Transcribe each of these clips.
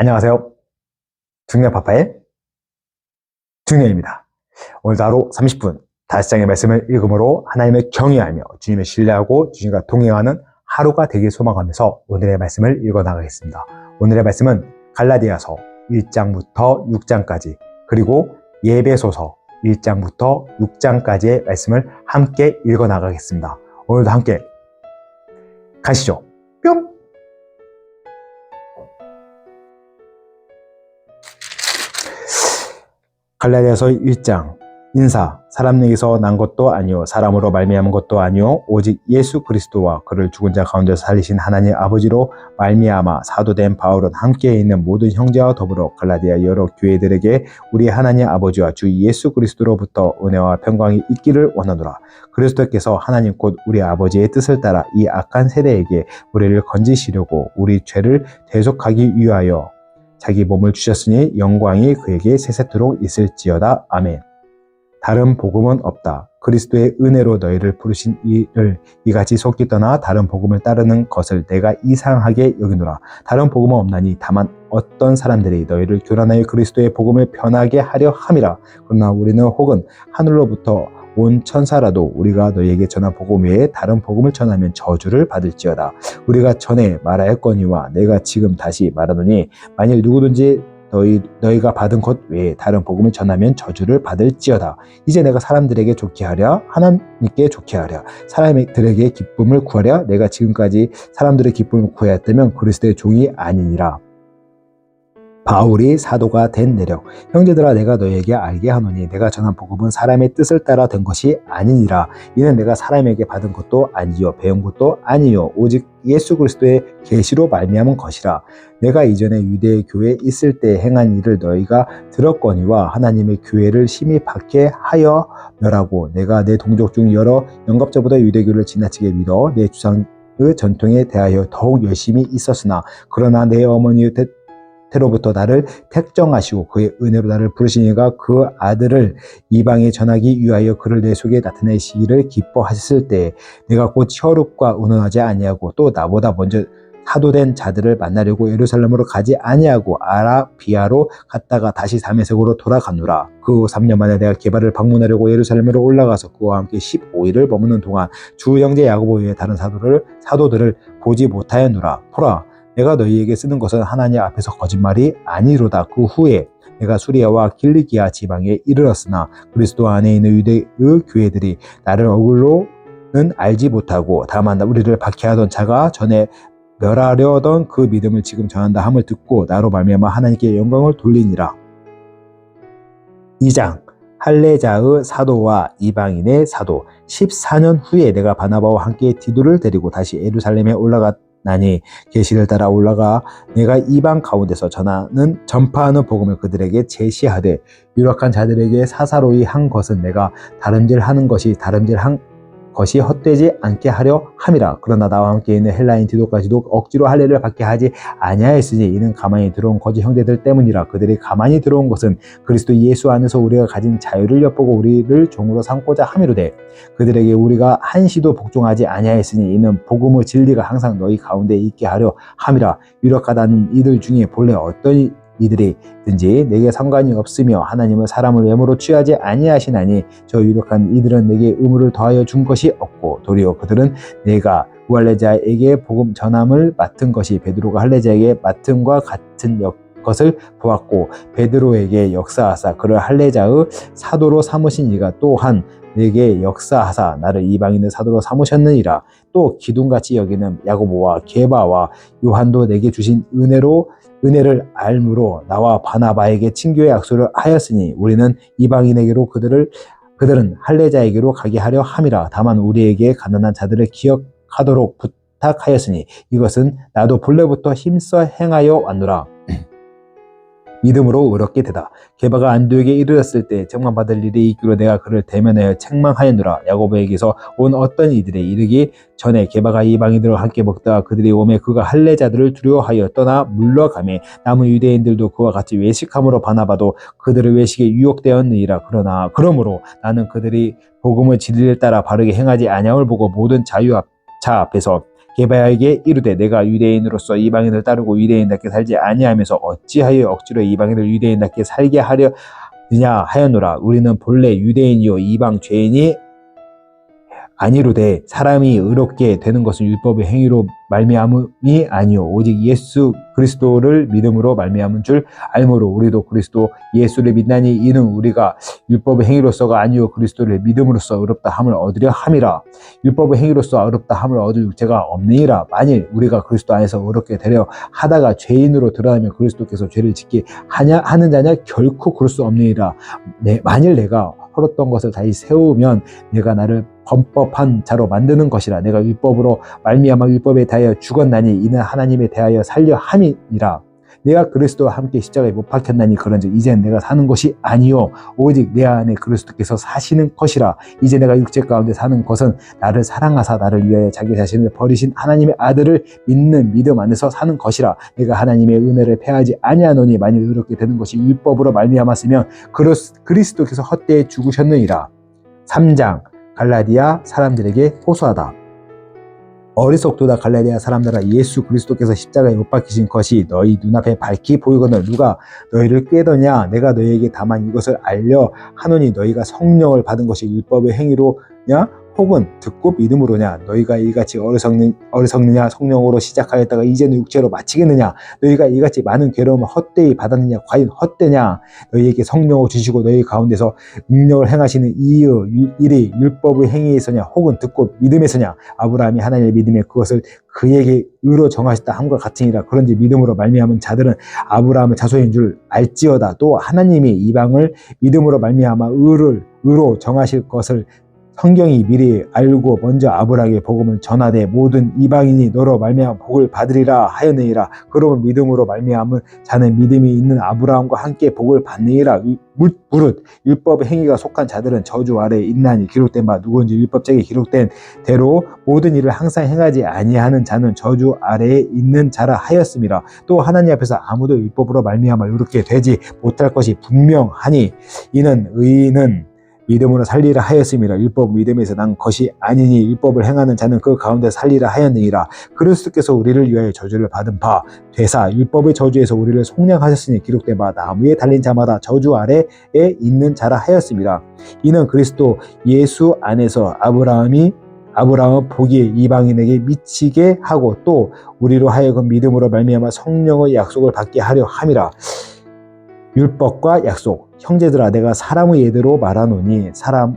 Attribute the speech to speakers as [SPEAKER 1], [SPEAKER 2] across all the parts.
[SPEAKER 1] 안녕하세요. 중년파파의 중년입니다. 오늘도 하루 30분 5장의 말씀을 읽음으로 하나님을 경외하며 주님을 신뢰하고 주님과 동행하는 하루가 되길 소망하면서 오늘의 말씀을 읽어나가겠습니다. 오늘의 말씀은 갈라디아서 1장부터 6장까지 그리고 예배소서 1장부터 6장까지의 말씀을 함께 읽어나가겠습니다. 오늘도 함께 가시죠. 뿅! 갈라디아서 1장 인사 사람에게서 난 것도 아니요 사람으로 말미암은 것도 아니요 오직 예수 그리스도와 그를 죽은 자 가운데서 살리신 하나님 아버지로 말미암아 사도된 바울은 함께 있는 모든 형제와 더불어 갈라디아 여러 교회들에게 우리 하나님 아버지와 주 예수 그리스도로부터 은혜와 평강이 있기를 원하노라. 그리스도께서 하나님 곧 우리 아버지의 뜻을 따라 이 악한 세대에게 우리를 건지시려고 우리 죄를 대속하기 위하여 자기 몸을 주셨으니 영광이 그에게 세세토록 있을지어다. 아멘. 다른 복음은 없다. 그리스도의 은혜로 너희를 부르신 이를 이같이 속기 떠나 다른 복음을 따르는 것을 내가 이상하게 여기노라. 다른 복음은 없나니 다만 어떤 사람들이 너희를 교란하여 그리스도의 복음을 변하게 하려 함이라. 그러나 우리는 혹은 하늘로부터 온 천사라도 우리가 너희에게 전한 복음 외에 다른 복음을 전하면 저주를 받을지어다. 우리가 전에 말하였거니와 내가 지금 다시 말하노니 만일 누구든지 너희가 받은 것 외에 다른 복음을 전하면 저주를 받을지어다. 이제 내가 사람들에게 좋게 하랴 하나님께 좋게 하랴 사람들에게 기쁨을 구하랴. 내가 지금까지 사람들의 기쁨을 구하였다면 그리스도의 종이 아니니라. 바울이 사도가 된 내력. 형제들아 내가 너희에게 알게 하노니 내가 전한 복음은 사람의 뜻을 따라 된 것이 아니니라. 이는 내가 사람에게 받은 것도 아니요 배운 것도 아니요 오직 예수 그리스도의 계시로 말미암은 것이라. 내가 이전에 유대 교회에 있을 때 행한 일을 너희가 들었거니와 하나님의 교회를 심히 박해하여 멸하고 내가 내 동족 중 여러 영겁자보다 유대교를 지나치게 믿어 내 주상의 전통에 대하여 더욱 열심히 있었으나 그러나 내 어머니의 때로부터 나를 택정하시고 그의 은혜로 나를 부르시니가 그 아들을 이방에 전하기 위하여 그를 내 속에 나타내시기를 기뻐하셨을 때 내가 곧 혈육과 의논하지 아니하고 또 나보다 먼저 사도된 자들을 만나려고 예루살렘으로 가지 아니하고 아라비아로 갔다가 다시 다메섹으로 돌아가노라. 그 3년 만에 내가 게바를 방문하려고 예루살렘으로 올라가서 그와 함께 15일을 머무는 동안 주 형제 야고보 외에 다른 사도들을 보지 못하였노라. 보라 내가 너희에게 쓰는 것은 하나님 앞에서 거짓말이 아니로다. 그 후에 내가 수리아와 길리기아 지방에 이르렀으나 그리스도 안에 있는 유대의 교회들이 나를 얼굴로는 알지 못하고 다만 우리를 박해하던 자가 전에 멸하려던 그 믿음을 지금 전한다 함을 듣고 나로 말미암아 하나님께 영광을 돌리니라. 2장 할례자의 사도와 이방인의 사도. 14년 후에 내가 바나바와 함께 디도를 데리고 다시 예루살렘에 올라갔나니 계시를 따라 올라가 내가 이방 가운데서 전파하는 복음을 그들에게 제시하되 유력한 자들에게 사사로이 한 것은 내가 다름질하는 것이 헛되지 않게 하려 함이라. 그러나 나와 함께 있는 헬라인 디도까지도 억지로 할례를 받게 하지 아니하였으니 이는 가만히 들어온 거짓 형제들 때문이라. 그들이 가만히 들어온 것은 그리스도 예수 안에서 우리가 가진 자유를 엿보고 우리를 종으로 삼고자 함이로되 그들에게 우리가 한시도 복종하지 아니하였으니 이는 복음의 진리가 항상 너희 가운데 있게 하려 함이라. 유력하다는 이들 중에 본래 어떤 이들이든지 내게 상관이 없으며 하나님은 사람을 외모로 취하지 아니하시나니 저 유력한 이들은 내게 의무를 더하여 준 것이 없고 도리어 그들은 내가 할례자에게 복음 전함을 맡은 것이 베드로가 할례자에게 맡음과 같은 것을 보았고 베드로에게 역사하사 그를 할례자의 사도로 삼으신 이가 또한 내게 역사하사 나를 이방인의 사도로 삼으셨느니라. 또 기둥같이 여기는 야고보와 게바와 요한도 내게 주신 은혜를 알므로 나와 바나바에게 친교의 약속을 하였으니 우리는 이방인에게로 그들은 할례자에게로 가게 하려 함이라. 다만 우리에게 가난한 자들을 기억하도록 부탁하였으니 이것은 나도 본래부터 힘써 행하여 왔노라. 믿음으로 의롭게 되다. 게바가 안디옥에 이르렀을 때 책망받을 일이 있기로 내가 그를 대면하여 책망하였노라. 야고보에게서 온 어떤 이들이 이르기 전에 게바가 이방인들과 함께 먹다가 그들이 오매 그가 할례자들을 두려워하여 떠나 물러가매 남은 유대인들도 그와 같이 외식함으로 바나바도 그들의 외식에 유혹되었느니라. 그러므로 나는 그들이 복음의 진리를 따라 바르게 행하지 아니함을 보고 모든 자 앞에서 게바야에게 이르되 내가 유대인으로서 이방인을 따르고 유대인답게 살지 아니하면서 어찌하여 억지로 이방인을 유대인답게 살게 하려 느냐 하였노라. 우리는 본래 유대인이요 이방 죄인이 아니로되 사람이 의롭게 되는 것은 율법의 행위로 말미암음이 아니요 오직 예수 그리스도를 믿음으로 말미암은 줄 알므로 우리도 그리스도 예수를 믿나니 이는 우리가 율법의 행위로서가 아니요 그리스도를 믿음으로써 의롭다 함을 얻으려 함이라. 율법의 행위로서 의롭다 함을 얻을 육체가 없느니라. 만일 우리가 그리스도 안에서 의롭게 되려 하다가 죄인으로 드러나면 그리스도께서 죄를 짓게 하는 자냐 결코 그럴 수 없느니라. 만일 내가 헐었던 것을 다시 세우면 내가 나를 범법한 자로 만드는 것이라. 내가 율법으로 말미암아 율법에 대하여 죽었나니 이는 하나님에 대하여 살려 함이니라. 내가 그리스도와 함께 십자가에 못 박혔나니 그런즉 이제는 내가 사는 것이 아니요 오직 내 안에 그리스도께서 사시는 것이라. 이제 내가 육체 가운데 사는 것은 나를 사랑하사 나를 위하여 자기 자신을 버리신 하나님의 아들을 믿는 믿음 안에서 사는 것이라. 내가 하나님의 은혜를 패하지 아니하노니 만일 의롭게 되는 것이 율법으로 말미암았으면 그리스도께서 헛되이 죽으셨느니라. 3장 갈라디아 사람들에게 호소하다. 어리석도다 갈라디아 사람들아, 예수 그리스도께서 십자가에 못 박히신 것이 너희 눈앞에 밝히 보이거늘 누가 너희를 꾀더냐. 내가 너희에게 다만 이것을 알려 하노니 너희가 성령을 받은 것이 율법의 행위로냐 혹은 듣고 믿음으로냐. 너희가 이같이 어리석느냐. 성령으로 시작하였다가 이제는 육체로 마치겠느냐. 너희가 이같이 많은 괴로움을 헛되이 받았느냐. 과연 헛되냐. 너희에게 성령을 주시고 너희 가운데서 능력을 행하시는 이 일이 율법의 행위에서냐 혹은 듣고 믿음에서냐. 아브라함이 하나님을 믿음에 그것을 그에게 의로 정하셨다 함과 같으니라. 그런지 믿음으로 말미암은 자들은 아브라함의 자손인 줄 알지어다. 또 하나님이 이방을 믿음으로 말미암아 의로 정하실 것을 성경이 미리 알고 먼저 아브라함에게 복음을 전하되 모든 이방인이 너로 말미암아 복을 받으리라 하였느니라. 그러면 믿음으로 말미암은 자는 믿음이 있는 아브라함과 함께 복을 받느니라. 무릇 율법의 행위가 속한 자들은 저주 아래에 있나니 기록된 바 누구든지 율법책에 기록된 대로 모든 일을 항상 행하지 아니하는 자는 저주 아래에 있는 자라 하였습니다. 또 하나님 앞에서 아무도 율법으로 말미암아 이렇게 되지 못할 것이 분명하니 이는 의인은 믿음으로 살리라 하였습니다. 율법 믿음에서 난 것이 아니니 율법을 행하는 자는 그 가운데 살리라 하였느니라. 그리스도께서 우리를 위하여 저주를 받은 바 되사 율법의 저주에서 우리를 속량하셨으니 기록된 바 나무에 달린 자마다 저주 아래에 있는 자라 하였습니다. 이는 그리스도 예수 안에서 아브라함은 복이 이방인에게 미치게 하고 또 우리로 하여금 믿음으로 말미암아 성령의 약속을 받게 하려 함이라. 율법과 약속. 형제들아, 내가 사람의 예대로 말하노니 사람의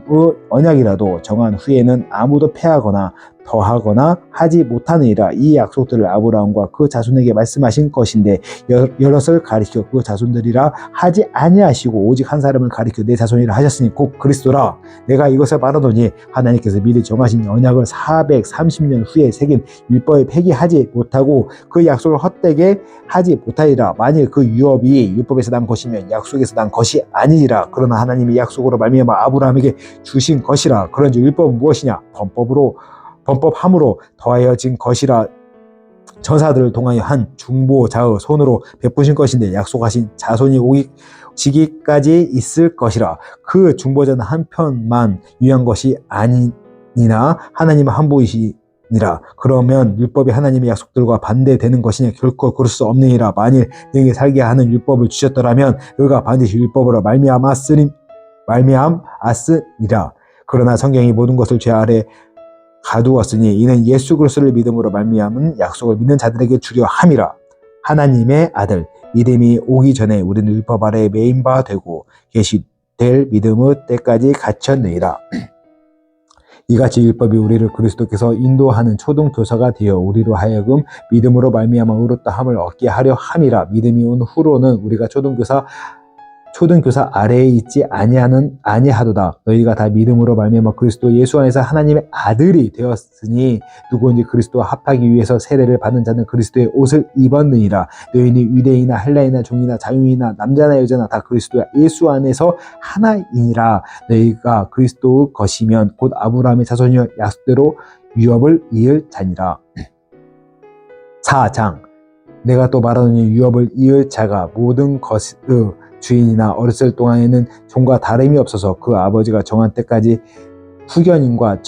[SPEAKER 1] 언약이라도 정한 후에는 아무도 패하거나 더하거나 하지 못하느니라. 이 약속들을 아브라함과 그 자손에게 말씀하신 것인데 여럿을 가리켜 그 자손들이라 하지 아니하시고 오직 한 사람을 가리켜 내 자손이라 하셨으니 곧 그리스도라. 내가 이것을 말하노니 하나님께서 미리 정하신 언약을 430년 후에 새긴 율법에 폐기하지 못하고 그 약속을 헛되게 하지 못하리라. 만일 그 유업이 율법에서 난 것이면 약속에서 난 것이 아니니라. 그러나 하나님이 약속으로 말미암아 아브라함에게 주신 것이라. 그런즉 율법은 무엇이냐? 범법함으로 더하여진 것이라. 전사들을 통하여 한 중보자의 손으로 베푸신 것인데 약속하신 자손이 오기까지 있을 것이라. 그 중보자는 한 편만 위한 것이 아니니나 하나님은 한 분이시니라. 그러면 율법이 하나님의 약속들과 반대되는 것이냐? 결코 그럴 수 없느니라. 만일 너에게 살게 하는 율법을 주셨더라면 그가 반드시 율법으로 말미암았으리라. 그러나 성경이 모든 것을 죄 아래 가두었으니 이는 예수 그리스도를 믿음으로 말미암은 약속을 믿는 자들에게 주려 함이라. 하나님의 아들 믿음이 오기 전에 우리는 율법 아래에 매인 바 되고 계시될 믿음의 때까지 갇혔느니라. 이같이 율법이 우리를 그리스도께서 인도하는 초등교사가 되어 우리로 하여금 믿음으로 말미암아 의롭다 함을 얻게 하려 함이라. 믿음이 온 후로는 우리가 초등교사 아래에 있지 아니하도다. 너희가 다 믿음으로 말미암아 그리스도 예수 안에서 하나님의 아들이 되었으니 누구든지 그리스도와 합하기 위해서 세례를 받는 자는 그리스도의 옷을 입었느니라. 너희는 유대인이나 헬라인이나 종이나 자유인이나 남자나 여자나 다 그리스도 예수 안에서 하나이니라. 너희가 그리스도의 것이면 곧 아브라함의 자손이여 약속대로 유업을 이을 자니라. 4장 내가 또 말하노니 유업을 이을 자가 모든 것의 주인이나 어렸을 동안에는 종과 다름이 없어서 그 아버지가 정한 때까지 후견인과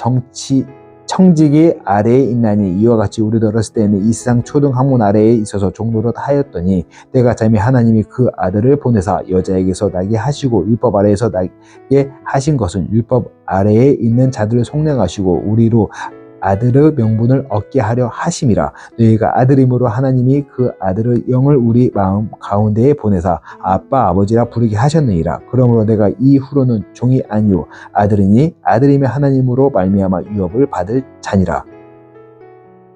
[SPEAKER 1] 청지기 아래에 있나니 이와 같이 우리도 어렸을 때는 이 세상 초등 학문 아래에 있어서 종노릇 하였더니 때가 차면 하나님이 그 아들을 보내사 여자에게서 나게 하시고 율법 아래에서 나게 하신 것은 율법 아래에 있는 자들을 속량하시고 우리로 아들의 명분을 얻게 하려 하심이라. 너희가 아들임으로 하나님이 그 아들의 영을 우리 마음 가운데에 보내사 아빠 아버지라 부르게 하셨느니라. 그러므로 내가 이후로는 종이 아니요 아들이니 아들이며 하나님으로 말미암아 유업을 받을 자니라.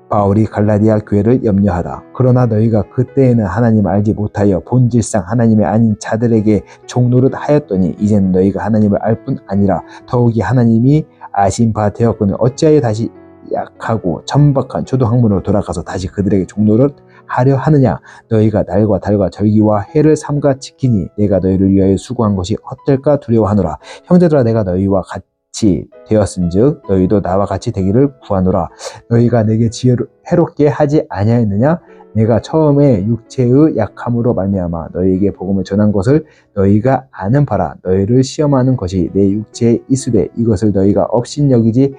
[SPEAKER 1] 바울이 갈라디아 교회를 염려하다. 그러나 너희가 그때에는 하나님 알지 못하여 본질상 하나님이 아닌 자들에게 종노릇 하였더니 이제는 너희가 하나님을 알 뿐 아니라 더욱이 하나님이 아신 바 되었거늘 어찌하여 다시 약하고 천박한 초등학문으로 돌아가서 다시 그들에게 종노릇 하려 하느냐. 너희가 날과 달과 절기와 해를 삼가 지키니 내가 너희를 위하여 수고한 것이 헛될까 두려워하노라. 형제들아 내가 너희와 같이 되었은즉 너희도 나와 같이 되기를 구하노라. 너희가 내게 해롭게 하지 아니하였느냐. 내가 처음에 육체의 약함으로 말미암아 너희에게 복음을 전한 것을 너희가 아는 바라. 너희를 시험하는 것이 내 육체에 있으되 이것을 너희가 업신여기지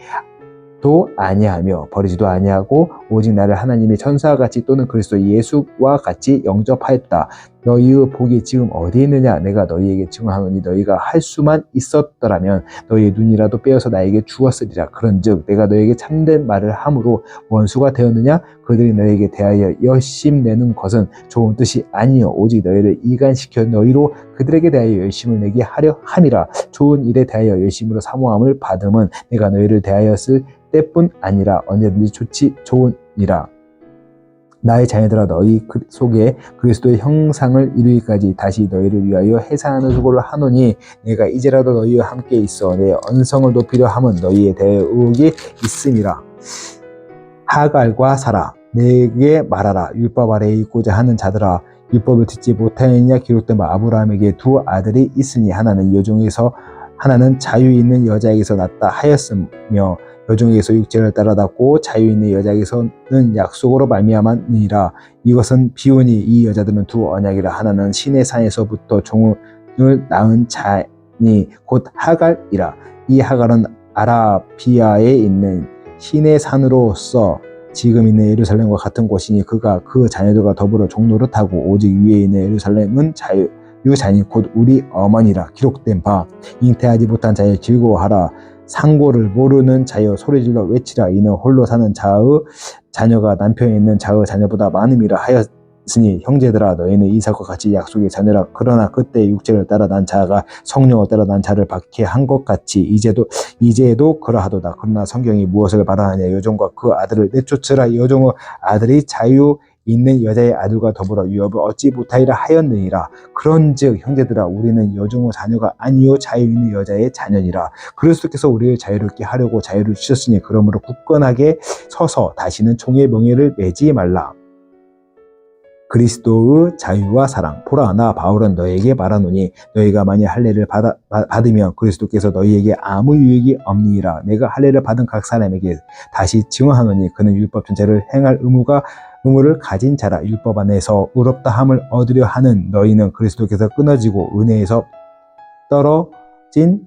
[SPEAKER 1] 도 아니하며 버리지도 아니하고 오직 나를 하나님의 천사와 같이 또는 그리스도 예수와 같이 영접하였다. 너희의 복이 지금 어디 있느냐. 내가 너희에게 증언하노니 너희가 할 수만 있었더라면 너희의 눈이라도 빼어서 나에게 주었으리라. 그런즉 내가 너희에게 참된 말을 함으로 원수가 되었느냐. 그들이 너희에게 대하여 열심내는 것은 좋은 뜻이 아니요 오직 너희를 이간시켜 너희로 그들에게 대하여 열심을 내게 하려 함이라. 좋은 일에 대하여 열심으로 사모함을 받음은 내가 너희를 대하였을 때뿐 아니라 언제든지 좋으니라. 나의 자녀들아 너희 속에 그리스도의 형상을 이루기까지 다시 너희를 위하여 해산하는 수고를 하노니 내가 이제라도 너희와 함께 있어 내 언성을 높이려 함은 너희에 대해 의혹이 있음이라. 하갈과 사라 내게 말하라. 율법 아래에 있고자 하는 자들아 율법을 듣지 못하였느냐. 기록된 바 아브라함에게 두 아들이 있으니 하나는 여종에서 하나는 자유 있는 여자에게서 낳았다 하였으며 여종에게서 육체를 따라 낳고 자유 있는 여자에게서는 약속으로 말미암았느니라. 이것은 비유니 이 여자들은 두 언약이라. 하나는 시내 산에서부터 종을 낳은 자니 곧 하갈이라. 이 하갈은 아라비아에 있는 시내 산으로서 지금 있는 예루살렘과 같은 곳이니 그가 그 자녀들과 더불어 종노릇하고 오직 위에 있는 예루살렘은 자유자니 곧 우리 어머니라. 기록된 바 잉태하지 못한 자여 즐거워하라. 상고를 모르는 자여 소리질러 외치라. 이는 홀로 사는 자의 자녀가 남편에 있는 자의 자녀보다 많음이라 하였으니 형제들아 너희는 이삭과 같이 약속의 자녀라. 그러나 그때 육체를 따라 난 자가 성령을 따라 난 자를 받게 한 것 같이 이제도 그러하도다. 그러나 성경이 무엇을 말하느냐. 여종과 그 아들을 내쫓으라. 여종의 아들이 자유 있는 여자의 아들과 더불어 유업을 얻지 못하리라 하였느니라. 그런즉 형제들아 우리는 여종의 자녀가 아니요 자유 있는 여자의 자녀니라. 그리스도께서 우리를 자유롭게 하려고 자유를 주셨으니 그러므로 굳건하게 서서 다시는 종의 명예를 매지 말라. 그리스도의 자유와 사랑. 보라 나 바울은 너희에게 말하노니 너희가 만일 할례를 받으면 그리스도께서 너희에게 아무 유익이 없니라. 내가 할례를 받은 각 사람에게 다시 증언하노니 그는 율법 전체를 행할 의무를 가진 자라. 율법 안에서 의롭다함을 얻으려 하는 너희는 그리스도께서 끊어지고 은혜에서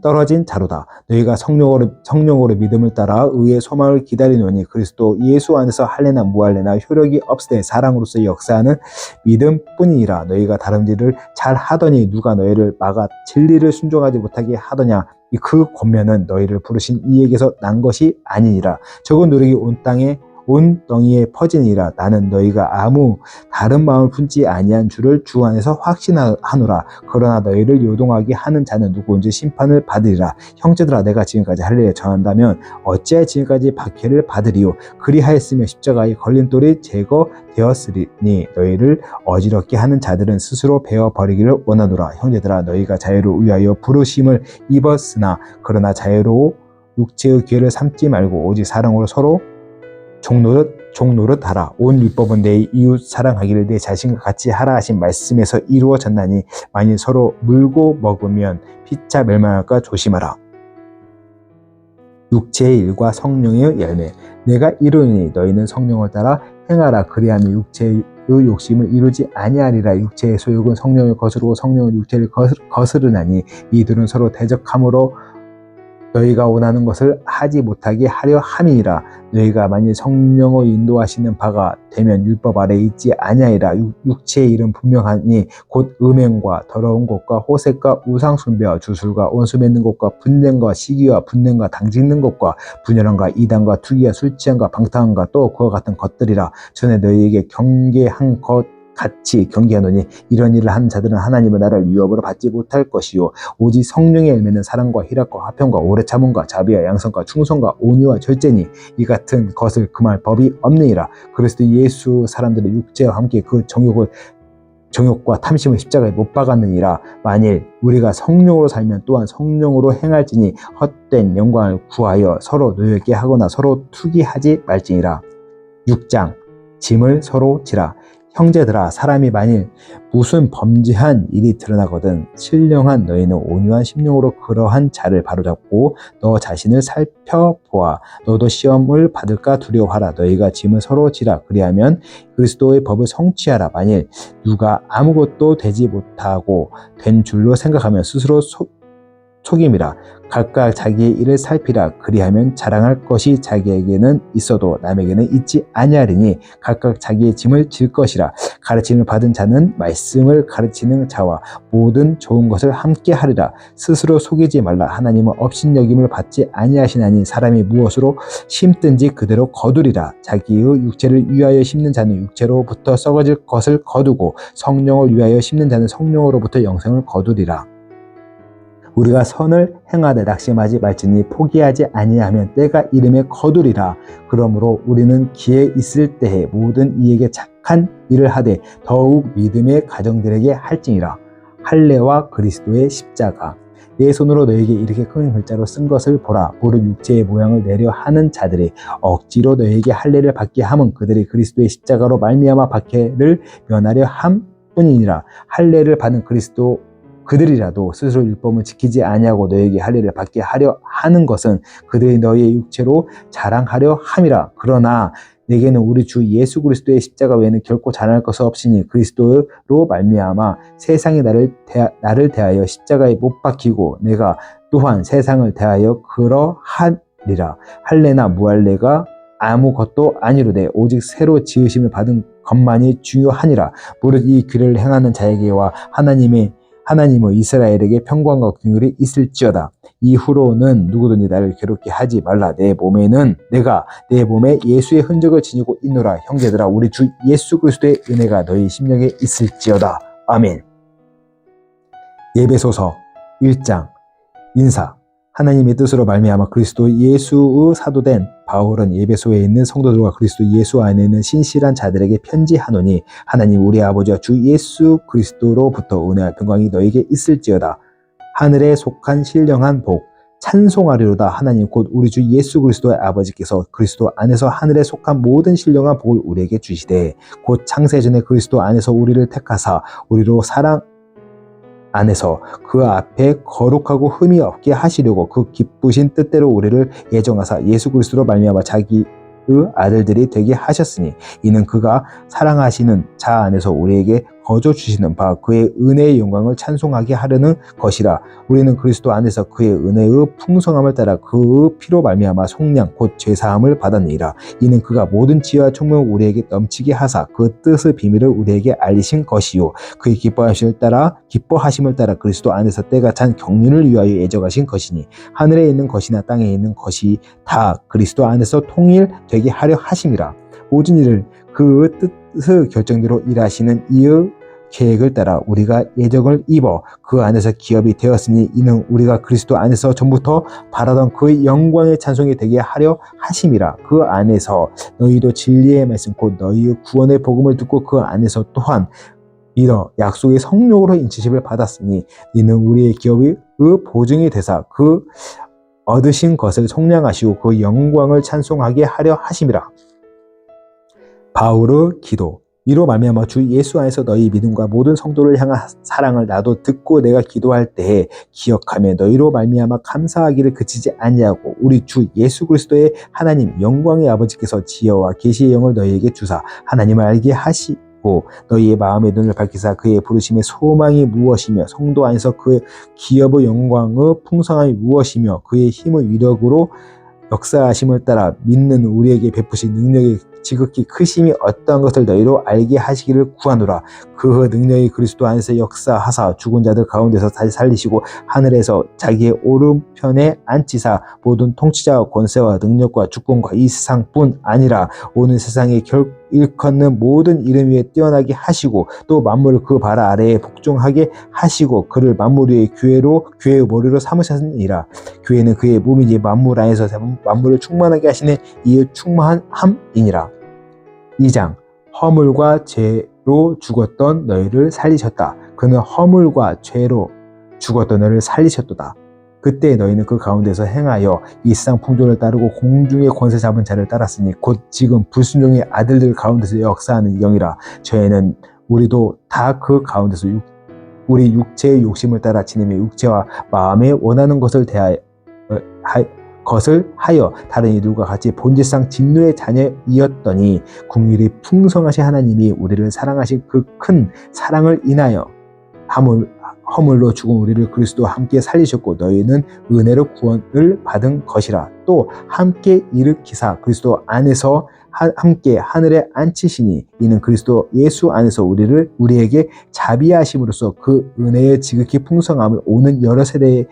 [SPEAKER 1] 떨어진 자로다. 너희가 성령으로 믿음을 따라 의의 소망을 기다리노니 그리스도 예수 안에서 할례나 무할례나 효력이 없으되 사랑으로서 역사하는 믿음뿐이니라. 너희가 다름질을 잘 하더니 누가 너희를 막아 진리를 순종하지 못하게 하더냐. 그 권면은 너희를 부르신 이에게서 난 것이 아니니라. 적은 노력이 온 덩이에 퍼지니라. 나는 너희가 아무 다른 마음을 품지 아니한 줄을 주 안에서 확신하노라. 그러나 너희를 요동하게 하는 자는 누구인지 심판을 받으리라. 형제들아 내가 지금까지 할례를 전한다면 어찌하여 지금까지 박해를 받으리요. 그리하였으며 십자가의 걸림돌이 제거되었으니 너희를 어지럽게 하는 자들은 스스로 베어버리기를 원하노라. 형제들아 너희가 자유를 위하여 부르심을 입었으나 그러나 자유로 육체의 기회를 삼지 말고 오직 사랑으로 서로 종노릇하라. 온 율법은 내 이웃 사랑하기를 내 자신과 같이 하라 하신 말씀에서 이루어졌나니 만일 서로 물고 먹으면 피차 멸망할까 조심하라. 육체의 일과 성령의 열매. 내가 이르노니 너희는 성령을 따라 행하라. 그리하면 육체의 욕심을 이루지 아니하리라. 육체의 소욕은 성령을 거스르고 성령은 육체를 거스르나니 이들은 서로 대적함으로 너희가 원하는 것을 하지 못하게 하려 함이니라. 너희가 만일 성령의 인도하시는 바가 되면 율법 아래 있지 아니하리라. 육체의 일은 분명하니 곧 음행과 더러운 것과 호색과 우상 숭배와 주술과 원수 맺는 것과 분냄과 시기와 분냄과 당짓는 것과 분열함과 이단과 투기와 술 취함과 방탕함과 또 그와 같은 것들이라. 전에 너희에게 경계한 것 같이 경계하노니 이런 일을 하는 자들은 하나님의 나라를 유업으로 받지 못할 것이요 오직 성령의 열매는 사랑과 희락과 화평과 오래 참음과 자비와 양선과 충성과 온유와 절제니 이 같은 것을 금할 법이 없느니라. 그리스도 예수 사람들의 육체와 함께 그 정욕과 탐심을 십자가에 못 박았느니라. 만일 우리가 성령으로 살면 또한 성령으로 행할지니 헛된 영광을 구하여 서로 노엽게 하거나 서로 투기하지 말지니라. 6장 짐을 서로 지라. 형제들아, 사람이 만일 무슨 범죄한 일이 드러나거든 신령한 너희는 온유한 심령으로 그러한 자를 바로잡고 너 자신을 살펴보아. 너도 시험을 받을까 두려워하라. 너희가 짐을 서로 지라. 그리하면 그리스도의 법을 성취하라. 만일 누가 아무것도 되지 못하고 된 줄로 생각하면 스스로 속임이라. 각각 자기의 일을 살피라. 그리하면 자랑할 것이 자기에게는 있어도 남에게는 있지 아니하리니 각각 자기의 짐을 질 것이라. 가르침을 받은 자는 말씀을 가르치는 자와 모든 좋은 것을 함께 하리라. 스스로 속이지 말라. 하나님은 업신여김을 받지 아니하시나니 사람이 무엇으로 심든지 그대로 거두리라. 자기의 육체를 위하여 심는 자는 육체로부터 썩어질 것을 거두고 성령을 위하여 심는 자는 성령으로부터 영생을 거두리라. 우리가 선을 행하되 낙심하지 말지니 포기하지 아니하면 때가 이름에 거두리라. 그러므로 우리는 기회 있을 때에 모든 이에게 착한 일을 하되 더욱 믿음의 가정들에게 할지니라. 할례와 그리스도의 십자가. 내 손으로 너에게 이렇게 큰 글자로 쓴 것을 보라. 모든 육체의 모양을 내려 하는 자들이 억지로 너에게 할례를 받게 함은 그들이 그리스도의 십자가로 말미암아 박해를 면하려 함뿐이니라. 할례를 받은 그들이라도 스스로 율법을 지키지 아니하고 너에게 할례를 받게 하려 하는 것은 그들이 너희의 육체로 자랑하려 함이라. 그러나 내게는 우리 주 예수 그리스도의 십자가 외에는 결코 자랑할 것 없으니 그리스도로 말미암아 세상이 나를 대하여 십자가에 못 박히고 내가 또한 세상을 대하여 그러하리라. 할례나 무할례가 아무것도 아니로되 오직 새로 지으심을 받은 것만이 중요하니라. 무릇 이 귀를 행하는 자에게와 하나님의 이스라엘에게 평강과 긍휼이 있을지어다. 이후로는 누구든지 나를 괴롭게 하지 말라. 내가 내 몸에 예수의 흔적을 지니고 있노라. 형제들아, 우리 주 예수 그리스도의 은혜가 너희 심령에 있을지어다. 아멘. 예배소서 1장 인사. 하나님의 뜻으로 말미암아 그리스도 예수의 사도된 바울은 예배소에 있는 성도들과 그리스도 예수 안에 있는 신실한 자들에게 편지하노니 하나님 우리 아버지와 주 예수 그리스도로부터 은혜와 평강이 너에게 있을지어다. 하늘에 속한 신령한 복 찬송하리로다. 하나님 곧 우리 주 예수 그리스도의 아버지께서 그리스도 안에서 하늘에 속한 모든 신령한 복을 우리에게 주시되 곧 창세전에 그리스도 안에서 우리를 택하사 우리로 사랑 안에서 그 앞에 거룩하고 흠이 없게 하시려고 그 기쁘신 뜻대로 우리를 예정하사 예수 그리스도로 말미암아 자기의 아들들이 되게 하셨으니 이는 그가 사랑하시는 자 안에서 우리에게 거저 주시는 바 그의 은혜의 영광을 찬송하게 하려는 것이라. 우리는 그리스도 안에서 그의 은혜의 풍성함을 따라 그 피로 말미암아 속량 곧 죄사함을 받았느니라. 이는 그가 모든 지혜와 총명을 우리에게 넘치게 하사 그 뜻의 비밀을 우리에게 알리신 것이요 그의 기뻐하심을 따라 그리스도 안에서 때가 찬 경륜을 위하여 예정하신 것이니 하늘에 있는 것이나 땅에 있는 것이 다 그리스도 안에서 통일되게 하려 하심이라. 모든 일을 그 뜻의 결정대로 일하시는 이의 계획을 따라 우리가 예정을 입어 그 안에서 기업이 되었으니 이는 우리가 그리스도 안에서 전부터 바라던 그의 영광의 찬송이 되게 하려 하심이라. 그 안에서 너희도 진리의 말씀 곧 너희의 구원의 복음을 듣고 그 안에서 또한 믿어 약속의 성령으로 인치심을 받았으니 이는 우리의 기업의 보증이 되사 그 얻으신 것을 속량하시고 그 영광을 찬송하게 하려 하심이라. 바울의 기도. 이로 말미암아 주 예수 안에서 너희 믿음과 모든 성도를 향한 사랑을 나도 듣고 내가 기도할 때에 기억하며 너희로 말미암아 감사하기를 그치지 아니하고 우리 주 예수 그리스도의 하나님 영광의 아버지께서 지혜와 계시의 영을 너희에게 주사 하나님을 알게 하시고 하시고 너희의 마음의 눈을 밝히사 그의 부르심의 소망이 무엇이며 성도 안에서 그의 기업의 영광의 풍성함이 무엇이며 그의 힘의 위력으로 역사하심을 따라 믿는 우리에게 베푸신 능력이 지극히 크심이 어떠한 것을 너희로 알게 하시기를 구하노라. 그 능력이 그리스도 안에서 역사하사 죽은 자들 가운데서 다시 살리시고 하늘에서 자기의 오른편에 앉히사 모든 통치자와 권세와 능력과 주권과 이 세상뿐 아니라 오는 세상에 일컫는 모든 이름 위에 뛰어나게 하시고 또 만물을 그 발 아래에 복종하게 하시고 그를 만물 위의 교회의 머리로 삼으셨느니라. 교회는 그의 몸이니 만물 안에서 만물을 충만하게 하시는 이의 충만함이니라. 2장 허물과 죄로 죽었던 너희를 살리셨다. 그는 허물과 죄로 죽었던 너희를 살리셨도다. 그때 너희는 그 가운데서 행하여 이 세상 풍조를 따르고 공중의 권세 잡은 자를 따랐으니 곧 지금 불순종의 아들들 가운데서 역사하는 영이라. 저희는 우리도 다 그 가운데서 우리 육체의 욕심을 따라 지내며 육체와 마음에 원하는 것을 하여 다른 이들과 같이 본질상 진노의 자녀이었더니 긍휼이 풍성하신 하나님이 우리를 사랑하신 그 큰 사랑을 인하여 허물로 죽은 우리를 그리스도와 함께 살리셨고 너희는 은혜로 구원을 받은 것이라. 또 함께 일으키사 그리스도 안에서 함께 하늘에 앉히시니 이는 그리스도 예수 안에서 우리에게 자비하심으로써 그 은혜의 지극히 풍성함을 오는 여러 세대에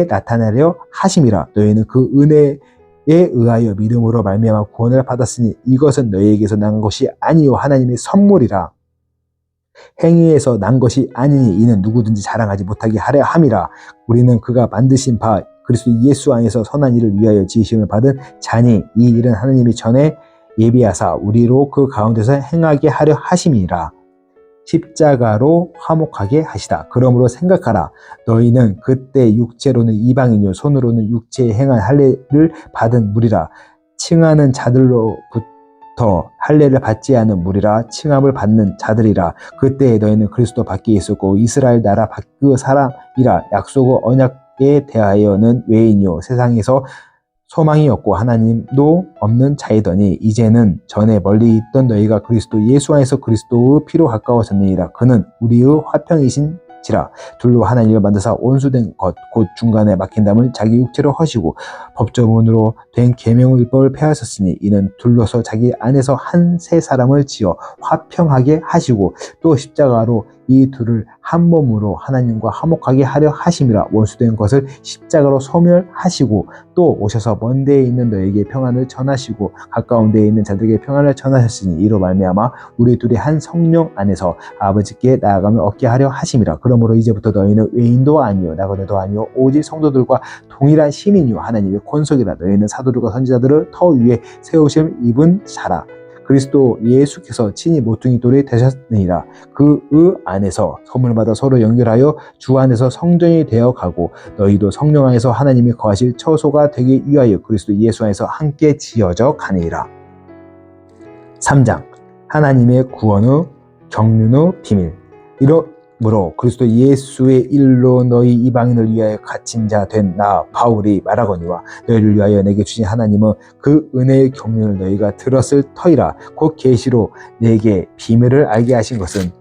[SPEAKER 1] 나타내려 하심이라. 너희는 그 은혜에 의하여 믿음으로 말미암아 구원을 받았으니 이것은 너희에게서 난 것이 아니요 하나님의 선물이라. 행위에서 난 것이 아니니 이는 누구든지 자랑하지 못하게 하려 함이라. 우리는 그가 만드신 바 그리스도 예수 안에서 선한 일을 위하여 지으심을 받은 자니 이 일은 하나님이 전에 예비하사 우리로 그 가운데서 행하게 하려 하심이라. 십자가로 화목하게 하시다. 그러므로 생각하라. 너희는 그때 육체로는 이방인이요 손으로는 육체에 행한 할례를 받은 무리라. 칭하는 자들로부터 할례를 받지 않은 무리라. 칭함을 받는 자들이라. 그때 너희는 그리스도 밖에 있었고 이스라엘 나라 밖의 사람이라. 약속의 언약에 대하여는 외인이요 세상에서 소망이 없고 하나님도 없는 자이더니 이제는 전에 멀리 있던 너희가 그리스도 예수 안에서 그리스도의 피로 가까워졌느니라. 그는 우리의 화평이신지라. 둘로 하나님을 만드사 원수된 것 곧 중간에 막힌 담을 자기 육체로 허시고 법조문으로 된 계명율법을 폐하셨으니 이는 둘로서 자기 안에서 한 새 사람을 지어 화평하게 하시고 또 십자가로 이 둘을 한 몸으로 하나님과 화목하게 하려 하심이라. 원수된 것을 십자가로 소멸하시고 또 오셔서 먼 데에 있는 너에게 평안을 전하시고 가까운 데에 있는 자들에게 평안을 전하셨으니 이로 말미암아 우리 둘이 한 성령 안에서 아버지께 나아감을 얻게 하려 하심이라. 그러므로 이제부터 너희는 외인도 아니요 나그네도 아니요 오직 성도들과 동일한 시민이요 하나님의 권속이라. 너희는 사도들과 선지자들을 터 위에 세우심 입은 자라. 그리스도 예수께서 친히 모퉁이 돌이 되셨느니라. 그의 안에서 선물마다 서로 연결하여 주 안에서 성전이 되어 가고 너희도 성령 안에서 하나님이 거하실 처소가 되기 위하여 그리스도 예수 안에서 함께 지어져 가니라. 3장 하나님의 구원의 경륜의 비밀. 이러므로 그리스도 예수의 일로 너희 이방인을 위하여 갇힌 자 된 나 바울이 말하거니와 너희를 위하여 내게 주신 하나님은 그 은혜의 경륜을 너희가 들었을 터이라. 곧 계시로 내게 비밀을 알게 하신 것은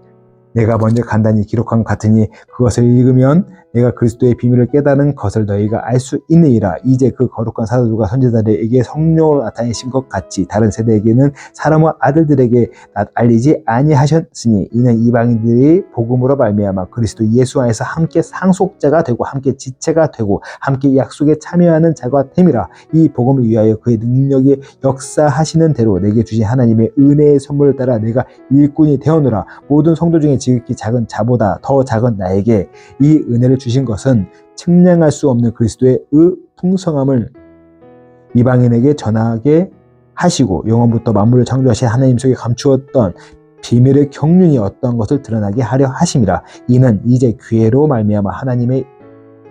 [SPEAKER 1] 내가 먼저 간단히 기록한 것 같으니 그것을 읽으면 내가 그리스도의 비밀을 깨달은 것을 너희가 알 수 있느니라. 이제 그 거룩한 사도들과 선지자들에게 성령으로 나타내신 것 같이 다른 세대에게는 사람의 아들들에게 알리지 아니하셨으니 이는 이방인들이 복음으로 말미암아 그리스도 예수 안에서 함께 상속자가 되고 함께 지체가 되고 함께 약속에 참여하는 자가 됨이라. 이 복음을 위하여 그의 능력이 역사하시는 대로 내게 주신 하나님의 은혜의 선물을 따라 내가 일꾼이 되었노라. 모든 성도 중에 지극히 작은 자보다 더 작은 나에게 이 은혜를 주신 것은 측량할 수 없는 그리스도의 풍성함을 이방인에게 전하게 하시고 영원부터 만물을 창조하신 하나님 속에 감추었던 비밀의 경륜이 어떤 것을 드러나게 하려 하심이라. 이는 이제 기회로 말미암아 하나님의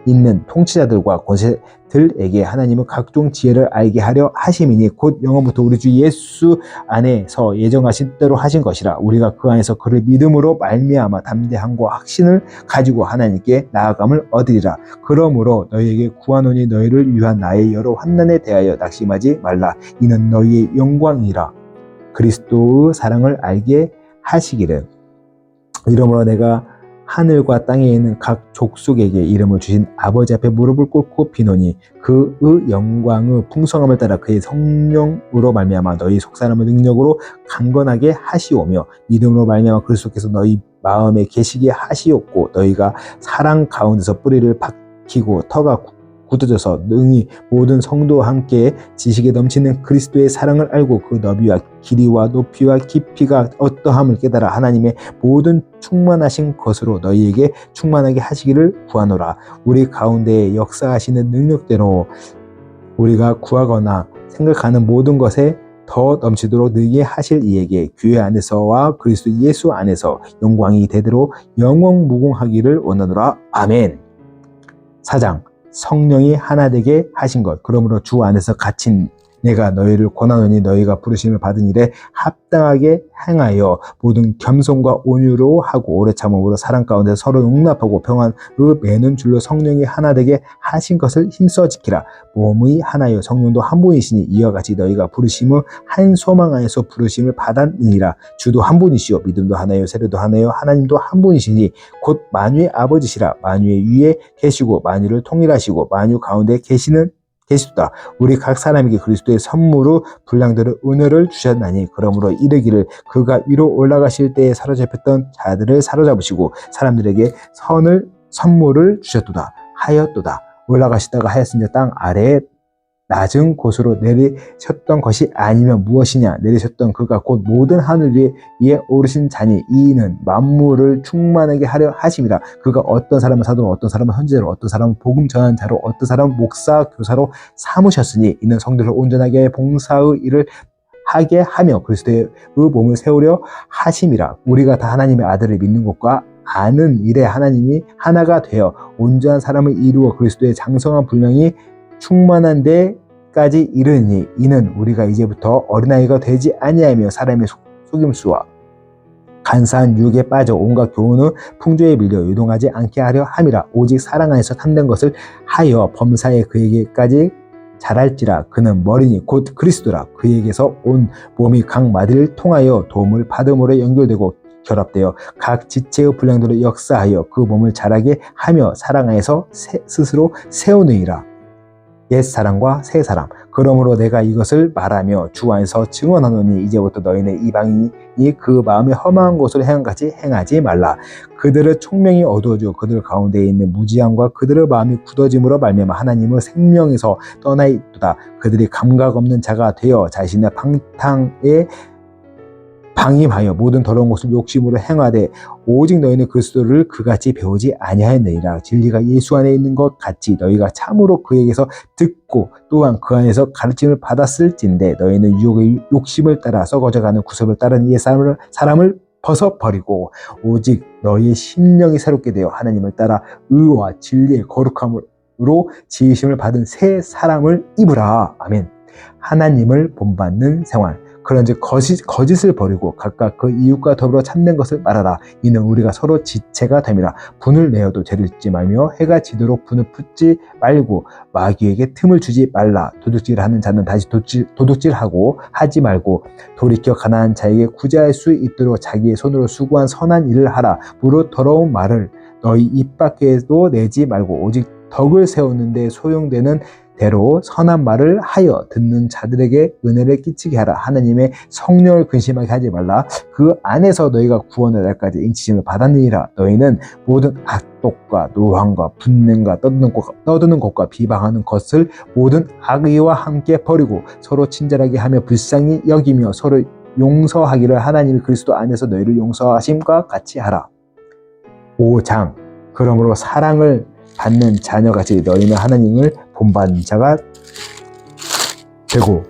[SPEAKER 1] 있는 통치자들과 권세들에게 하나님은 각종 지혜를 알게 하려 하심이니 곧 영원부터 우리 주 예수 안에서 예정하신 대로 하신 것이라. 우리가 그 안에서 그를 믿음으로 말미암아 담대함과 확신을 가지고 하나님께 나아감을 얻으리라. 그러므로 너희에게 구하노니 너희를 위한 나의 여러 환난에 대하여 낙심하지 말라. 이는 너희의 영광이라. 그리스도의 사랑을 알게 하시기를 이러므로 내가 하늘과 땅에 있는 각 족속에게 이름을 주신 아버지 앞에 무릎을 꿇고 비노니 그의 영광의 풍성함을 따라 그의 성령으로 말미암아 너희 속사람을 능력으로 강건하게 하시오며 믿음으로 말미암아 그리스도께서 너희 마음에 계시게 하시옵고 너희가 사랑 가운데서 뿌리를 박히고 터가 굳어져서 능히 모든 성도와 함께 지식에 넘치는 그리스도의 사랑을 알고 그 너비와 길이와 높이와 깊이가 어떠함을 깨달아 하나님의 모든 충만하신 것으로 너희에게 충만하게 하시기를 구하노라. 우리 가운데 역사하시는 능력대로 우리가 구하거나 생각하는 모든 것에 더 넘치도록 능히 하실 이에게 교회 안에서와 그리스도 예수 안에서 영광이 대대로 영원무궁하기를 원하노라. 아멘. 4장 성령이 하나 되게 하신 것. 그러므로 주 안에서 갇힌 내가 너희를 권하노니 너희가 부르심을 받은 일에 합당하게 행하여 모든 겸손과 온유로 하고 오래 참음으로 사랑 가운데 서로 용납하고 평안을 매는 줄로 성령이 하나 되게 하신 것을 힘써 지키라. 몸의 하나요 성령도 한 분이시니 이와 같이 너희가 부르심을 한 소망 안에서 부르심을 받았느니라. 주도 한 분이시요 믿음도 하나요 세례도 하나요 하나님도 한 분이시니 곧 만유의 아버지시라. 만유의 위에 계시고 만유를 통일하시고 만유 가운데 계시도다. 우리 각 사람에게 그리스도의 선물로 분량대로 은혜를 주셨나니 그러므로 이르기를 그가 위로 올라가실 때에 사로잡혔던 자들을 사로잡으시고 사람들에게 선물을 주셨도다 하였도다. 올라가시다가 하였으니 땅 아래에 낮은 곳으로 내리셨던 것이 아니면 무엇이냐. 내리셨던 그가 곧 모든 하늘 위에 오르신 자니 이는 만물을 충만하게 하려 하심이라. 그가 어떤 사람은 사도로 어떤 사람은 선지자로 어떤 사람은 복음 전하는 자로 어떤 사람은 목사 교사로 삼으셨으니 이는 성도를 온전하게 봉사의 일을 하게 하며 그리스도의 몸을 세우려 하심이라. 우리가 다 하나님의 아들을 믿는 것과 아는 일에 하나님이 하나가 되어 온전한 사람을 이루어 그리스도의 장성한 분량이 충만한 데까지 이르니 이는 우리가 이제부터 어린아이가 되지 아니하며 사람의 속임수와 간사한 유혹에 빠져 온갖 교훈의 풍조에 밀려 유동하지 않게 하려 함이라. 오직 사랑 안에서 탐낸 것을 하여 범사에 그에게까지 자랄지라. 그는 머리니 곧 그리스도라. 그에게서 온 몸이 각 마디를 통하여 도움을 받음으로 연결되고 결합되어 각 지체의 분량대로 역사하여 그 몸을 자라게 하며 사랑 안에서 스스로 세우느니라. 옛 사람과 새 사람. 그러므로 내가 이것을 말하며 주 안에서 증언하노니 이제부터 너희는 이방인이 그 마음에 험한 것을 행한같이 행하지 말라. 그들의 총명이 어두워지고 그들 가운데 있는 무지함과 그들의 마음이 굳어짐으로 말미암아 하나님의 생명에서 떠나 있도다. 그들이 감각 없는 자가 되어 자신의 방탕에 방임하여 모든 더러운 것을 욕심으로 행하되 오직 너희는 그리스도를 그같이 배우지 아니하였느니라. 진리가 예수 안에 있는 것 같이 너희가 참으로 그에게서 듣고 또한 그 안에서 가르침을 받았을진데 너희는 유혹의 욕심을 따라 썩어져가는 구습을 따른 옛 사람을 벗어버리고 오직 너희의 심령이 새롭게 되어 하나님을 따라 의와 진리의 거룩함으로 지으심을 받은 새 사람을 입으라. 아멘. 하나님을 본받는 생활. 그런즉 거짓을 버리고 각각 그 이웃과 더불어 참된 것을 말하라. 이는 우리가 서로 지체가 됨이라. 분을 내어도 죄를 짓지 말며 해가 지도록 분을 품지 말고 마귀에게 틈을 주지 말라. 도둑질하는 자는 다시 도둑질하고 하지 말고 돌이켜 가난한 자에게 구제할 수 있도록 자기의 손으로 수고한 선한 일을 하라. 무릇 더러운 말을 너희 입 밖에도 내지 말고 오직 덕을 세우는 데 소용되는 대로 선한 말을 하여 듣는 자들에게 은혜를 끼치게 하라. 하나님의 성령을 근심하게 하지 말라. 그 안에서 너희가 구원의 날까지 인치심을 받았느니라. 너희는 모든 악독과 노함과 분냄과 떠드는 것과 비방하는 것을 모든 악의와 함께 버리고 서로 친절하게 하며 불쌍히 여기며 서로 용서하기를 하나님이 그리스도 안에서 너희를 용서하심과 같이 하라. 5장. 그러므로 사랑을 받는 자녀같이 너희는 하나님을 본받는 자가 되고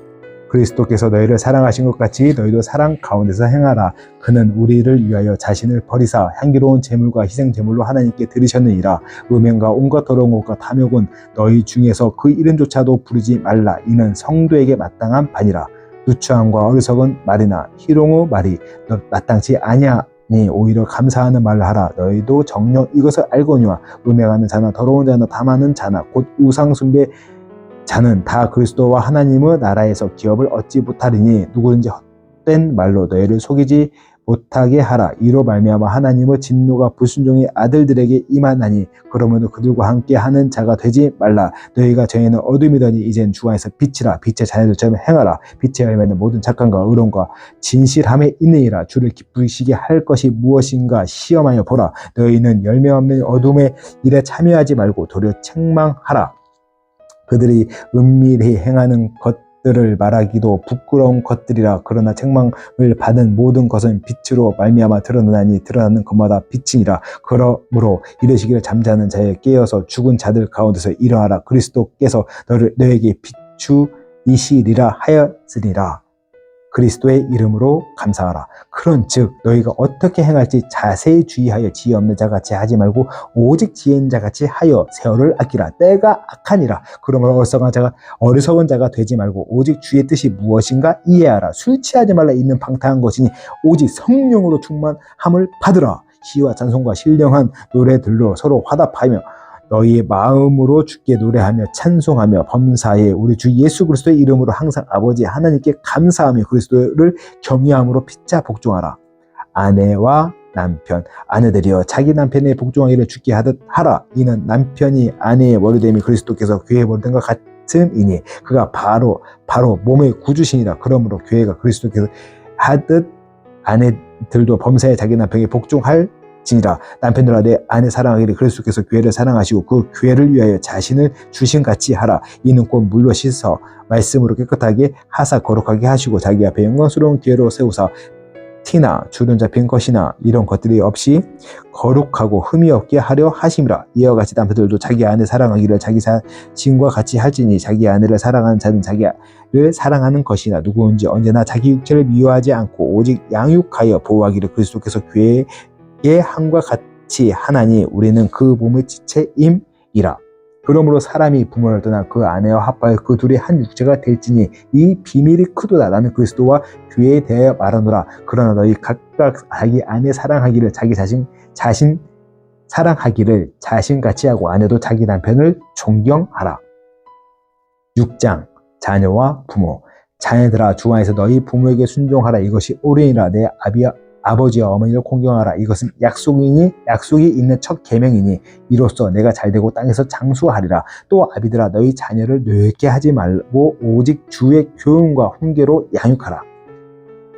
[SPEAKER 1] 그리스도께서 너희를 사랑하신 것 같이 너희도 사랑 가운데서 행하라. 그는 우리를 위하여 자신을 버리사 향기로운 제물과 희생 제물로 하나님께 드리셨느니라. 음행과 온갖 더러운 것과 탐욕은 너희 중에서 그 이름조차도 부르지 말라. 이는 성도에게 마땅한 바니라. 누추함과 어리석은 말이나 희롱의 말이 마땅치 아니하니 오히려 감사하는 말을 하라. 너희도 정녕 이것을 알거니와 음행하는 자나 더러운 자나 탐하는 자나 곧 우상 숭배 자는 다 그리스도와 하나님의 나라에서 기업을 얻지 못하리니 누구든지 헛된 말로 너희를 속이지 못하게 하라. 이로 말미암아 하나님의 진노가 불순종의 아들들에게 임하나니 그러므로 그들과 함께 하는 자가 되지 말라. 너희가 전에는 어둠이더니 이젠 주 안에서 빛이라. 빛의 자녀들처럼 행하라. 빛의 열매는 모든 착함과 의로움과 진실함에 있느니라. 주를 기쁘시게 할 것이 무엇인가 시험하여 보라. 너희는 열매 없는 어둠의 일에 참여하지 말고 도리어 책망하라. 그들이 은밀히 행하는 것들을 말하기도 부끄러운 것들이라. 그러나 책망을 받은 모든 것은 빛으로 말미암아 드러나니 드러나는 것마다 빛이니라. 그러므로 이르시기를 잠자는 자에 깨어서 죽은 자들 가운데서 일어나라. 그리스도께서 너에게 비추이시리라 하였으니라. 그리스도의 이름으로 감사하라. 그런즉 너희가 어떻게 행할지 자세히 주의하여 지혜 없는 자같이 하지 말고 오직 지혜 있는 자같이 하여 세월을 아끼라. 때가 악하니라. 그러므로 어리석은 자가 되지 말고 오직 주의 뜻이 무엇인가 이해하라. 술 취하지 말라. 있는 방탕한 것이니 오직 성령으로 충만함을 받으라. 시와 찬송과 신령한 노래들로 서로 화답하며 너희의 마음으로 주께 노래하며 찬송하며 범사에 우리 주 예수 그리스도의 이름으로 항상 아버지 하나님께 감사하며 그리스도를 경외함으로 피차 복종하라. 아내와 남편, 아내들이여 자기 남편의 복종하기를 주께 하듯 하라. 이는 남편이 아내의 머리됨이 그리스도께서 교회의 머리됨과 같음이니 그가 바로 몸의 구주시니라. 그러므로 교회가 그리스도께서 하듯 아내들도 범사에 자기 남편에게 복종할 지니라. 남편들아 내 아내 사랑하기를 그리스도께서 교회를 사랑하시고 그 교회를 위하여 자신을 주신같이 하라. 이는 곧 물로 씻어 말씀으로 깨끗하게 하사 거룩하게 하시고 자기 앞에 영광스러운 교회로 세우사 티나 주름 잡힌 것이나 이런 것들이 없이 거룩하고 흠이 없게 하려 하심이라. 이와 같이 남편들도 자기 아내 사랑하기를 자기 자신과 같이 할지니 자기 아내를 사랑하는 자는 자기를 사랑하는 것이나 누구든지 언제나 자기 육체를 미워하지 않고 오직 양육하여 보호하기를 그리스도께서 교회에 함과 같이 하나니 우리는 그 몸의 지체임이라. 그러므로 사람이 부모를 떠나 그 아내와 합하여 그 둘이 한 육체가 될지니 이 비밀이 크도다. 나는 그리스도와 교회에 대하여 말하노라. 그러나 너희 각각 자기 아내 사랑하기를 자기 자신 사랑하기를 자신같이 하고 아내도 자기 남편을 존경하라. 6장 자녀와 부모. 자녀들아 주 안에서 너희 부모에게 순종하라. 이것이 옳으니라. 내 아버지와 어머니를 공경하라. 이것은 약속이 있는 첫 계명이니 이로써 내가 잘되고 땅에서 장수하리라. 또 아비들아 너희 자녀를 노엽게 하지 말고 오직 주의 교훈과 훈계로 양육하라.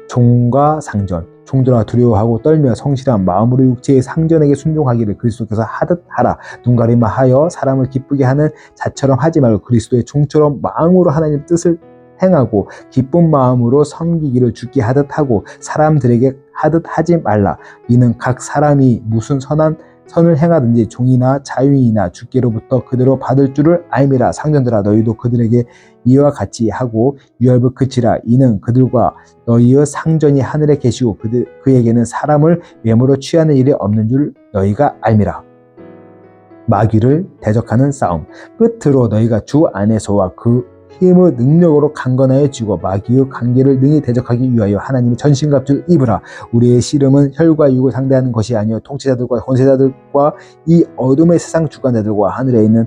[SPEAKER 1] 종과 상전. 종들아 두려워하고 떨며 성실한 마음으로 육체의 상전에게 순종하기를 그리스도께서 하듯 하라. 눈가림만 하여 사람을 기쁘게 하는 자처럼 하지 말고 그리스도의 종처럼 마음으로 하나님 뜻을 행하고 기쁜 마음으로 섬기기를 주께 하듯 하고 사람들에게 하듯 하지 말라. 이는 각 사람이 무슨 선을 행하든지 종이나 자유인이나 주께로부터 그대로 받을 줄을 알미라. 상전들아 너희도 그들에게 이와 같이 하고 유월부 그치라. 이는 그들과 너희의 상전이 하늘에 계시고 그에게는 사람을 외모로 취하는 일이 없는 줄 너희가 알미라. 마귀를 대적하는 싸움. 끝으로 너희가 주 안에서와 그 힘의 능력으로 강건하여 지고 마귀의 관계를 능히 대적하기 위하여 하나님의 전신갑주를 입으라. 우리의 씨름은 혈과 육을 상대하는 것이 아니요 통치자들과 권세자들과 이 어둠의 세상 주관자들과 하늘에 있는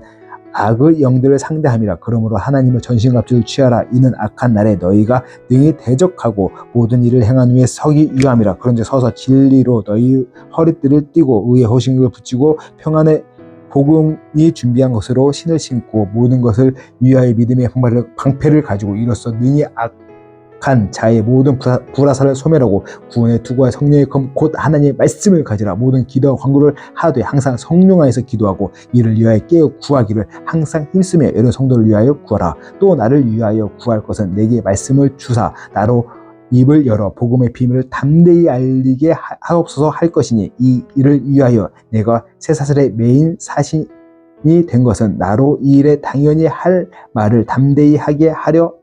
[SPEAKER 1] 악의 영들을 상대함이라. 그러므로 하나님의 전신갑주를 취하라. 이는 악한 날에 너희가 능히 대적하고 모든 일을 행한 후에 서기 위함이라. 그런즉 서서 진리로 너희 허리띠를 띠고 의의 호신경을 붙이고 평안의 복음이 준비한 것으로 신을 신고 모든 것을 위하여 믿음의 방패를 가지고 이로써 능히 악한 자의 모든 불화살을 소멸하고 구원의 투구와 성령의 검 곧 하나님의 말씀을 가지라. 모든 기도와 간구를 하되 항상 성령 안에서 기도하고 이를 위하여 깨어 구하기를 항상 힘쓰며 여러 성도를 위하여 구하라. 또 나를 위하여 구할 것은 내게 말씀을 주사 나로 입을 열어 복음의 비밀을 담대히 알리게 하옵소서 할 것이니 이 일을 위하여 내가 쇠사슬의 메인 사신이 된 것은 나로 이 일에 당연히 할 말을 담대히 하게 하려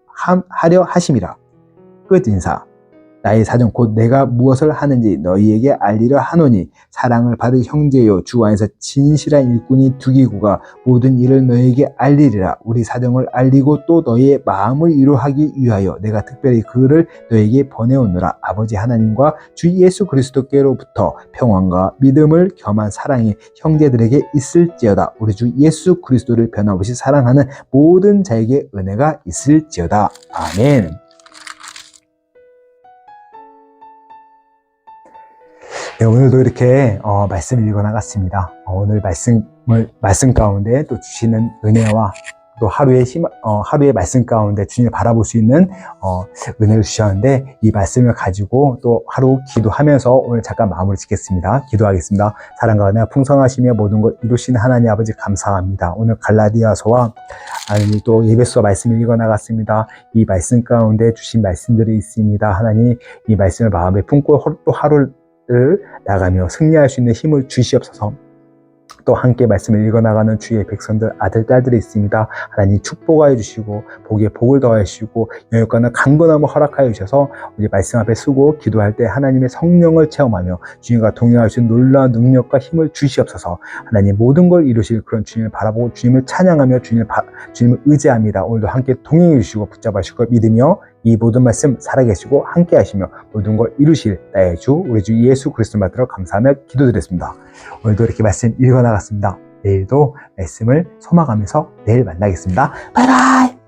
[SPEAKER 1] 하심이라. 끝 인사. 나의 사정 곧 내가 무엇을 하는지 너희에게 알리려 하노니 사랑을 받을 형제요 주 안에서 진실한 일꾼이 두기고가 모든 일을 너희에게 알리리라. 우리 사정을 알리고 또 너희의 마음을 위로하기 위하여 내가 특별히 그를 너희에게 보내오노라. 아버지 하나님과 주 예수 그리스도께로부터 평안과 믿음을 겸한 사랑이 형제들에게 있을지어다. 우리 주 예수 그리스도를 변함없이 사랑하는 모든 자에게 은혜가 있을지어다. 아멘. 네, 오늘도 이렇게 말씀을 읽어 나갔습니다. 오늘 말씀 가운데 또 주시는 은혜와 또 하루의 말씀 가운데 주님을 바라볼 수 있는 은혜를 주셨는데, 이 말씀을 가지고 또 하루 기도하면서 오늘 잠깐 마무리 짓겠습니다. 기도하겠습니다. 사랑과 은혜가 풍성하시며 모든 것 이루시는 하나님 아버지 감사합니다. 오늘 갈라디아서와 또 예배서 말씀을 읽어 나갔습니다. 이 말씀 가운데 주신 말씀들이 있습니다. 하나님, 이 말씀을 마음에 품고 또 하루를 나가며 승리할 수 있는 힘을 주시옵소서. 또 함께 말씀을 읽어나가는 주의 백성들, 아들, 딸들이 있습니다. 하나님 축복하여 주시고 복에 복을 더하여 주시고 영육과는 강건함을 허락하여 주셔서 우리 말씀 앞에 서고 기도할 때 하나님의 성령을 체험하며 주님과 동행할 수 있는 놀라운 능력과 힘을 주시옵소서. 하나님 모든 걸 이루실 그런 주님을 바라보고 주님을 찬양하며 주님을 의지합니다. 오늘도 함께 동행해 주시고 붙잡아 주시고 믿으며 이 모든 말씀 살아계시고 함께 하시며 모든 걸 이루실 나의 주 우리 주 예수 그리스도 받들어 감사하며 기도드렸습니다. 오늘도 이렇게 말씀 읽어나갔습니다. 내일도 말씀을 소망하면서 내일 만나겠습니다. 바이바이.